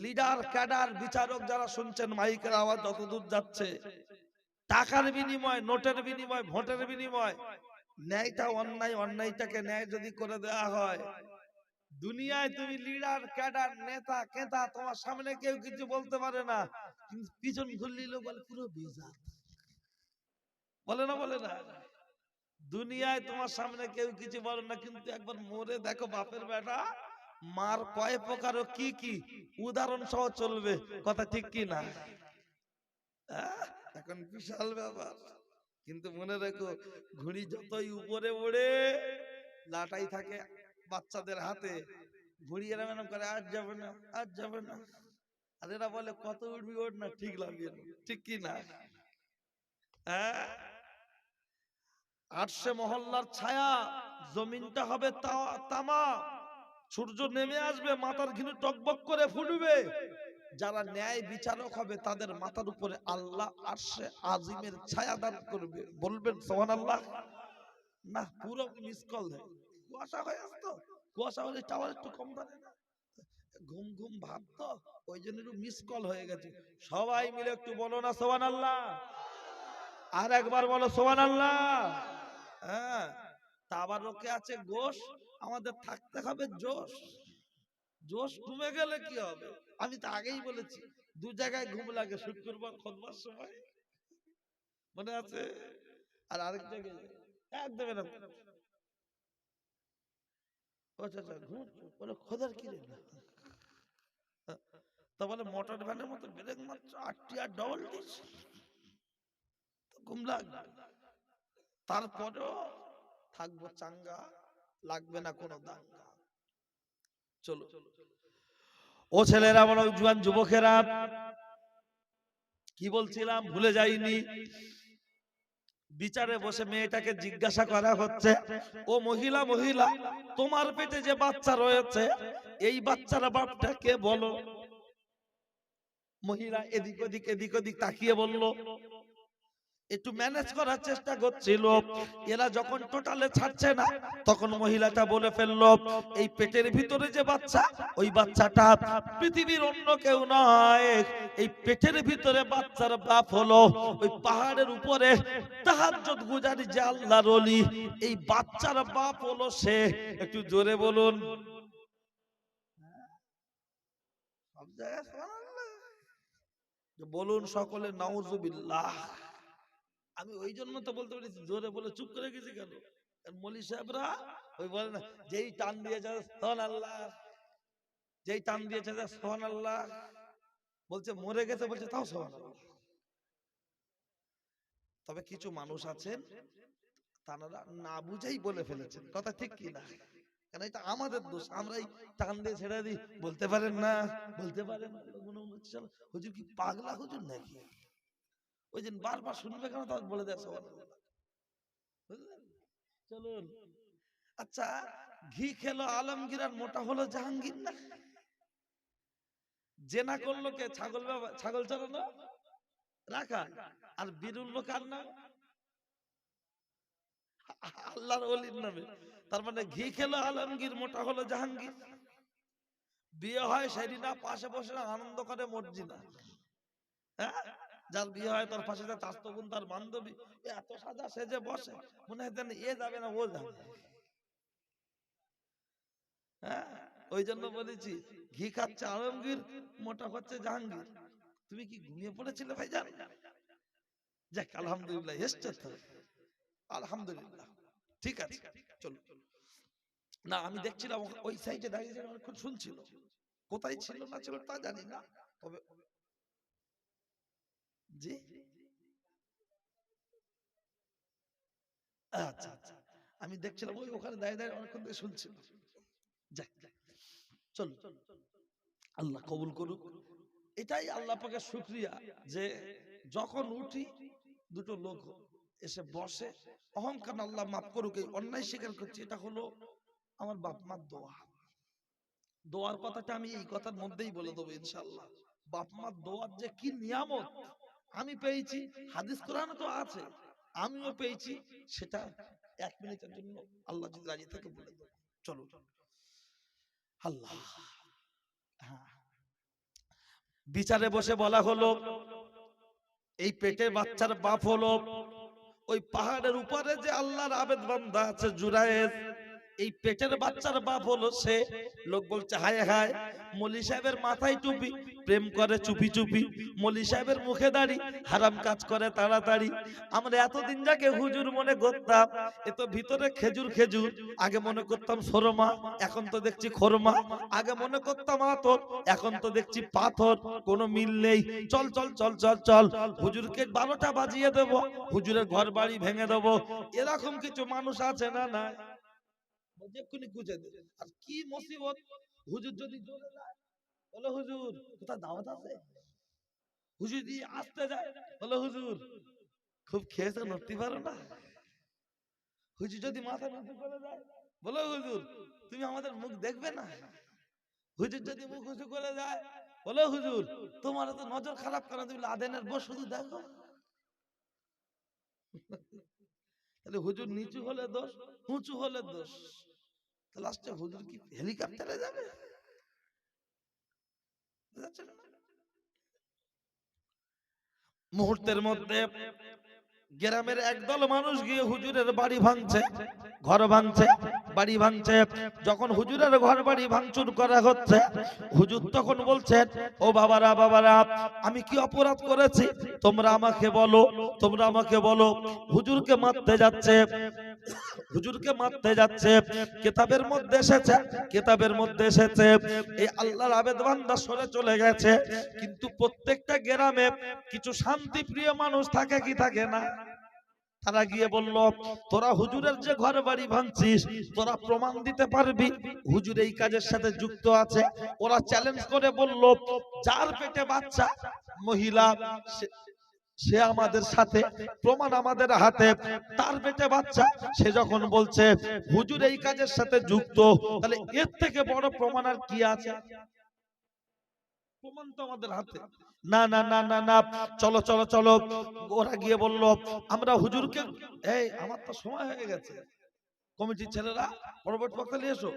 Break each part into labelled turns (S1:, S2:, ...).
S1: Leader cadre বিচারক যারা শুনছেন, মাইকের আওয়াজ যতদূর যাচ্ছে, টাকার বিনিময়, নোটের বিনিময়, ভোটের বিনিময় ন্যায়টা অন্যায়, অন্যায়টাকে ন্যায় যদি করে দেওয়া হয়, দুনিয়ায় তুমি লিডার ক্যাডার নেতা কেতা তোমার সামনে কেউ কিছু বলতে পারে না, কিন্তু পিছন ঘুরলি লোক বলে পুরো বেজাত, বলে না বলে না। দুনিয়ায় তোমার সামনে কেউ কিছু বলে না, কিন্তু একবার মরে দেখো বাপের বেটা মার কয় প্রকার ও কি কি উদাহরণ সহ চলবে, কথা ঠিক কি না? এখন বিশাল ব্যাপার। কিন্তু মনে রেখো, ঘুড়ি যতই উপরে ওড়ে লাটাই থাকে বাচ্চাদের হাতে, ঘুড়ি এরম করে আজ যাবে না, আজ যাবে না, আর এরা বলে কত উঠবি ওঠ না, ঠিক লাগবে না, ঠিক কি না? হ্যাঁ, আটশে মহল্লার ছায়া, জমিনটা হবে তামা, সূর্য নেমে আসবে, মাথার ঘিলু টকবক করে ফুটবে, যারা ন্যায় বিচারক হবে তাদের মাথার উপরে আল্লাহ আরশে আজিমের ছায়া দান করবে। বলবেন সুবহানাল্লাহ? না, পুরো মিস কল দেয়, কুয়াশা হয়ে আসে তো, কুয়াশা হলে টাওয়ার একটু কম ধরে না, ঘুম ঘুম ভাব তো, ওই জন্য একটু মিস কল হয়ে গেছে। সবাই মিলে একটু বলো না সুবহানাল্লাহ, আর একবার বলো সুবহানাল্লাহ। হ্যাঁ, তাবারকে আছে গোশ, আমাদের থাকতে হবে জোশ। জোশ কমে গেলে কি হবে? আমি তো আগেই বলেছি, দু জায়গায় ঘুম লাগে, শুক্রবার খুতবার সময়, মনে আছে, আর আরেক জায়গায় একদম এরকম, আচ্ছা আচ্ছা ঘুম বলে খোদার কি রে, তা বলে মোটর ভ্যানের মতো ব্রেক মাত্র 8টি আর ডবল ডিস, ঘুম লাগবে, তারপরেও থাকবো চাঙ্গা, লাগবে না কোনো দাঙ্গা। চলো ও ছেলেরা, বলো জুয়ান যুবকেরা, কি বলছিলাম ভুলে যাইনি। বিচারে বসে মেয়েটাকে জিজ্ঞাসা করা হচ্ছে, ও মহিলা, মহিলা তোমার পেটে যে বাচ্চা রয়েছে, এই বাচ্চার বাপটা কে বলো? মহিলা এদিক ওদিক এদিক ওদিক তাকিয়ে বলল, একটু ম্যানেজ করার চেষ্টা করছিল, এরা যখন টোটালে ছাড়ছে না, তখন মহিলাটা বলে ফেললো, এই পেটের ভিতরে যে বাচ্চা, ওই বাচ্চাটা পৃথিবীর অন্য কেউ নয়, এই পেটের ভিতরে বাচ্চার বাপ হলো ওই পাহাড়ের উপরে তাহাজ্জুদ গুজারি যে আল্লাহর ওলি, এই বাচ্চার বাপ হলো সে। একটু জোরে বলুন, সব জায়গায় সুবহানাল্লাহ বলুন সকলে, নাউজুবিল্লাহ। আমি ওই জন্য তো বলতে পেরেছি, জোরে বলে চুপ করে গেছি কেন? মলি সাহেবরা ওই বলে না, যেই টান দিয়েছে সুবহানাল্লাহ, যেই টান দিয়েছে সুবহানাল্লাহ, বলছে মরে গেছে, বলছে তাও সুবহানাল্লাহ। তবে কিছু মানুষ আছেন, তারা না বুঝেই বলে ফেলেছেন, কথা ঠিক কি না? কেন এটা আমাদের দোষ, আমরাই টান দিয়ে ছেড়ে দিই, বলতে পারেন না, বলতে পারেন না, হুজুর কি পাগলা হুজুর নাকি? ওই দিন বারবার শুনবে কেন, তার বলে দেয় সুবহানাল্লাহ, বুঝলেন? চলুন, আচ্ছা, ঘি খেলো আলমগীর আর মোটা হলো জাহাঙ্গীর না? জেনা করলো কে? ছাগল ছাগল চড়ানো রাখা, আর বীরুল্ল কার নাম? আল্লাহর ওলির নামে। তার মানে ঘি খেলো আলমগীর, মোটা হলো জাহাঙ্গীর। বিয়ে হয় সেদিনা, পাশে বসে আনন্দ করে মর্জিনা। হ্যাঁ, যার বিয়ে হয় তার পাশে তার চাচাতো বোন, তার বান্ধবী, এত সাদা সেজে বসে, মনে হয় এ যাবে না ও যাবে। হ্যাঁ, ওই জন্য বলেছি, ঘি খাচ্ছে আলমগীর, মোটা হচ্ছে জাহাঙ্গীর। তুমি কি ঘুমিয়ে পড়েছিলে ভাইজান? যাক আলহামদুলিল্লাহ, এসছে তো, আলহামদুলিল্লাহ, ঠিক আছে। চলো, না আমি দেখছিলাম ওই সাইডে দাঁড়িয়ে অনেকক্ষণ শুনছিল, কোথায় ছিল না ছিল তা জানি না, তবে জি, আচ্ছা আচ্ছা, আমি দেখছিলাম ওই ওখানে দাঁড়িয়ে দাঁড়িয়ে অনেকক্ষণ ধরে শুনছিল। যাক, চলো, আল্লাহ কবুল করুক। এটাই আল্লাহ পাকের শুকরিয়া, যে যখন উঠি দুটো লোক এসে বসে, অহংকার আল্লাহ মাফ করুক, এই অন্যায় স্বীকার করছি, এটা হলো আমার বাপ মার দোয়া। দোয়ার কথাটা আমি এই কথার মধ্যেই বলে দেবো ইনশাআল্লাহ। বাপ মার দোয়ার যে কি নিয়ামত আমি পেয়েছি, হাদিস কোরআনে তো আছে, আমিও পেয়েছি, সেটা 1 মিনিটের জন্য আল্লাহ যদি রাজি থাকে বলে দেবো। চলো, আল্লাহ, হ্যাঁ, বিচারে বসে বলা হলো এই পেটের বাচ্চার বাপ হলো ওই পাহাড়ের উপরে যে আল্লাহর আবেদ বান্দা আছে জুরায়েদ, এই পেটের বাচ্চার বাপ হলো সে। লোক বলছে হায় হায়, মলি সাহেবের মাথায় টুপি, প্রেম করে চুপি চুপি, মলি সাহেবের মুখে দাড়ি, হারাম কাজ করে তাড়াতাড়ি। আমরা এতদিন যাকে হুজুর মনে করতাম, এ তো ভিতরে খেজুর খেজুর। আগে মনে করতাম সরমা, এখন তো দেখছি খরমা। আগে মনে করতাম আতর, এখন তো দেখছি পাথর। কোনো মিল নেই। চল চল চল চল চল, হুজুরকে 12টা বাজিয়ে দেব, হুজুরের ঘর বাড়ি ভেঙে দেব। এরকম কিছু মানুষ আছে না? না, যেক্ষুনি গুজে দে। আর কি মুসিবত, হুজুর যদি চলে যায়, বলে হুজুর কোথায় দাওয়াত আছে, হুজুর দিয়ে আসতে যায়, বলে হুজুর খুব খেয়েছে নড়তে পারো না। হুজুর যদি মাথা নিচু করে যায়, বলে হুজুর তুমি আমাদের মুখ দেখবে না। হুজুর যদি মুখ উঁচু করে যায়, বলে হুজুর তোমার তো নজর খারাপ করে, তুমি লাদেনের বস শুধু দেখো। তাহলে হুজুর নিচু হলে দোষ, উঁচু হলে দোষ। লাস্টে হুজুর কি হেলিকপ্টারে যাবে? মুহূর্তের মধ্যে গ্রামের একদল মানুষ গিয়ে হুজুরের বাড়ি ভাঙছে, ঘর ভাঙছে, বাড়ি ভাঙছে। যখন হুজুরের ঘর বাড়ি ভাঙচুর করা হচ্ছে, হুজুর তখন বলছেন ও বাবারা বাবারা, আমি কি অপরাধ করেছি তোমরা আমাকে বলো, তোমরা আমাকে বলো। হুজুরকে মারতে যাচ্ছে, হুজুরকে মারতে যাচ্ছে। কিতাবের মধ্যে এসেছে, কিতাবের মধ্যে এসেছে এই আল্লাহর আবেদ বান্দা সরে চলে গেছে, কিন্তু প্রত্যেকটা গ্রামে কিছু শান্তিপ্রিয় মানুষ থাকে কি থাকে না? তারা গিয়ে বলল তোরা হুজুরের যে ঘর বাড়ি ভাঙছিস, তোরা প্রমাণ দিতে পারবি হুজুর এই কাজের সাথে যুক্ত আছে? ওরা চ্যালেঞ্জ করে বলল যার পেটে বাচ্চা মহিলা, সে আমাদের সাথে, প্রমাণ আমাদের হাতে। তার পেটে বাচ্চা, সে যখন বলছে হুজুর এই কাজের সাথে যুক্ত, তাহলে এর থেকে বড় প্রমাণ আর কি আছে? প্রমাণ তো আমাদের হাতে। না না না না না, চলো চলো চলো। ওরা গিয়ে বলল আমরা হুজুরকে, এই আমার তো সময় হয়ে গেছে, কমিটির ছেলেরা পরবর্তী বক্তা নিয়ে এসো।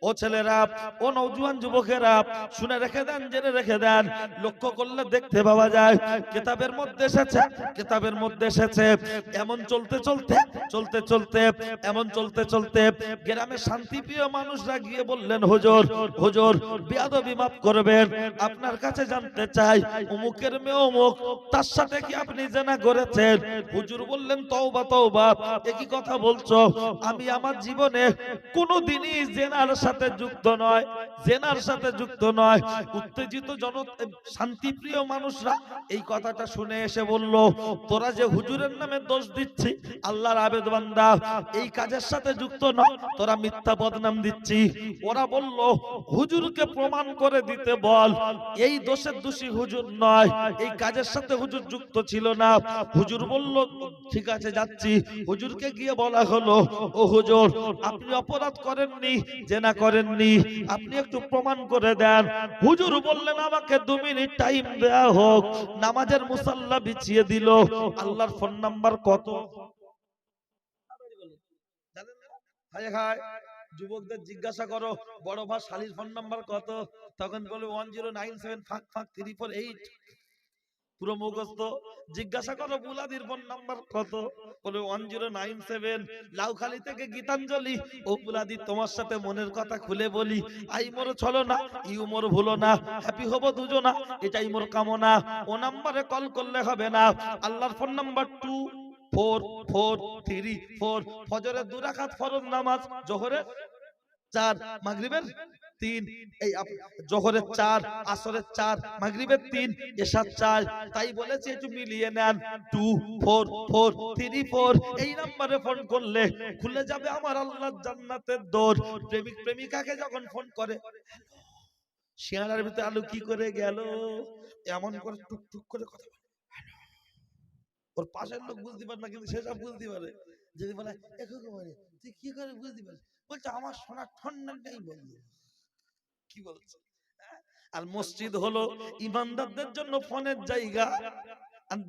S1: ও ছেলেরা, ও নওজোয়ান যুবকেরা, শুনে রেখে দেন, জেনে রেখে দেন। লক্ষ্য করলে দেখতে পাওয়া যায় কিতাবের মধ্যে এসেছে, কিতাবের মধ্যে এসেছে এমন চলতে চলতে চলতে চলতে এমন চলতে চলতে গ্রামে শান্তিপ্রিয় মানুষরা গিয়ে বললেন হুজুর, হুজুর বেয়াদবি মাফ করবেন, আপনার কাছে জানতে চাই অমুকের মেয়ে অমুক, তার সাথে কি আপনি জেনা করেছেন? হুজুর বললেন তওবা তওবা, একই কথা বলছো? আমি আমার জীবনে কোনোদিনই জেনার সাথে যুক্ত নয়, জেনার সাথে যুক্ত নয়। উত্তেজিত শান্তিপ্রিয় মানুষরা এই কথাটা শুনে এসে বলল তোরা যে হুজুরের নামে দোষ দিচ্ছি, আল্লাহর আবেদ বান্দা এই কাজের সাথে যুক্ত নয়, তোরা মিথ্যা বদনাম দিচ্ছি। ওরা বলল হুজুরকে প্রমাণ করে দিতে বল এই দোষের দোষী হুজুর নয়, এই কাজের সাথে হুজুর যুক্ত ছিল না। হুজুর বলল ঠিক আছে যাচ্ছি। হুজুরকে গিয়ে বলা হলো ও হুজুর আপনি অপরাধ করেননি, জেনা করেননি, আপনি একটু প্রমাণ করে দেন। হুজুর বললেন আমাকে 2 মিনিট টাইম দেয়া হোক। নামাজের মুসাল্লা বিছিয়ে দিল। আল্লাহর ফোন নাম্বার কত জানেন না? হায় হায়, যুবকদের জিজ্ঞাসা করো বড় ভাই শালির ফোন নাম্বার কত, তখন বলে 1097 ফাঁক ফাঁক 348, পুরো মুখস্থ। জিজ্ঞাসা করো বুলাদির ফোন নাম্বার কত, বলে 1097। লাউখালি থেকে গীতাঞ্জলি, ও বুলাদি তোমার সাথে মনের কথা খুলে বলি, আই মোর ছলো না, ইউ মোর ভুলো না, হ্যাপি হবো দুজনা, এটাই মোর কামনা। ও নাম্বারে কল করলে হবে না। আল্লাহর ফোন নাম্বার 24434। ফজরের 2 রাকাত ফরজ নামাজ, জোহরের 4, মাগরিবের 3, এই জোহরের 4, আসরের 4, মাগরিবের 3, এশার 4। তাই বলেছি একটু মিলিয়ে নেন, 24434। এই নম্বরে ফোন করলে খুলে যাবে আমার আল্লাহর জান্নাতের দর। প্রেমিক প্রেমিকাকে যখন ফোন করে, শিয়ালার ভিতরে আলু কি করে গেল, এমন করে টুক টুক করে কথা বলে, ওর পাশের লোক বুঝতে পারে না, কিন্তু সেসব বুঝতে পারে। যদি বলে তুই কি করে বুঝতে পারিস, বলছে আমার শোনার ঠন্ডাটাই বললো। কি বলছে? আর মসজিদ হলো ইমানদারদের জন্য ফোনের জায়গা,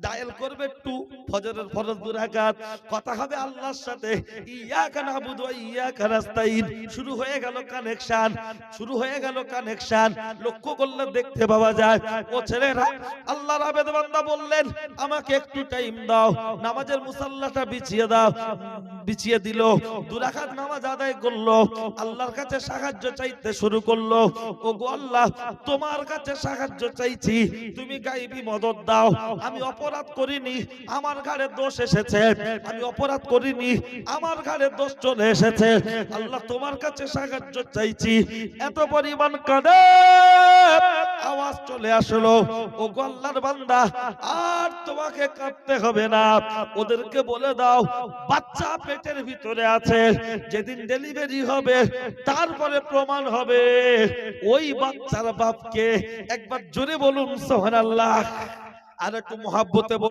S1: ডায়াল করবে একটু, ফজরের ফরজ 2 রাকাত, কথা হবে আল্লাহর সাথে, ইয়াকা নাবুদু ওয়া ইয়াকা নাস্তাইন। শুরু হয়ে গেল কানেকশন, শুরু হয়ে গেল কানেকশন। লক্ষ্য করলে দেখতে পাওয়া যায় ও ছেলেরা, আল্লাহর আবেদ বান্দা বললেন আমাকে একটু টাইম দাও, নামাজের মুসাল্লাটা বিছিয়ে দাও, বিছিয়ে দিল, 2 রাকাত নামাজ আদায় করলো, আল্লাহর কাছে সাহায্য চাইতে শুরু করলো। ওগো আল্লাহ, তোমার কাছে সাহায্য চাইছি, তুমি গায়েবী মদদ দাও। আমি অপরাধ করিনি, আমার ঘাড়ে দোষ এসেছে, আমি অপরাধ করিনি, আমার ঘাড়ে দোষ চলে এসেছে। আল্লাহ তোমার কাছে সাহায্য চাইছি। এত পরিমাণ কাঁদে, আওয়াজ চলে আসলো, ওগো আল্লাহর বান্দা, আর তোমাকে কাঁদতে হবে না, ওদেরকে বলে দাও বাচ্চা পেটের ভিতরে আছে, যেদিন ডেলিভারি হবে তারপরে প্রমাণ হবে ওই বাচ্চার বাপকে। একবার জোরে বলুন সুবহানাল্লাহ। আর একটু মহব্বতে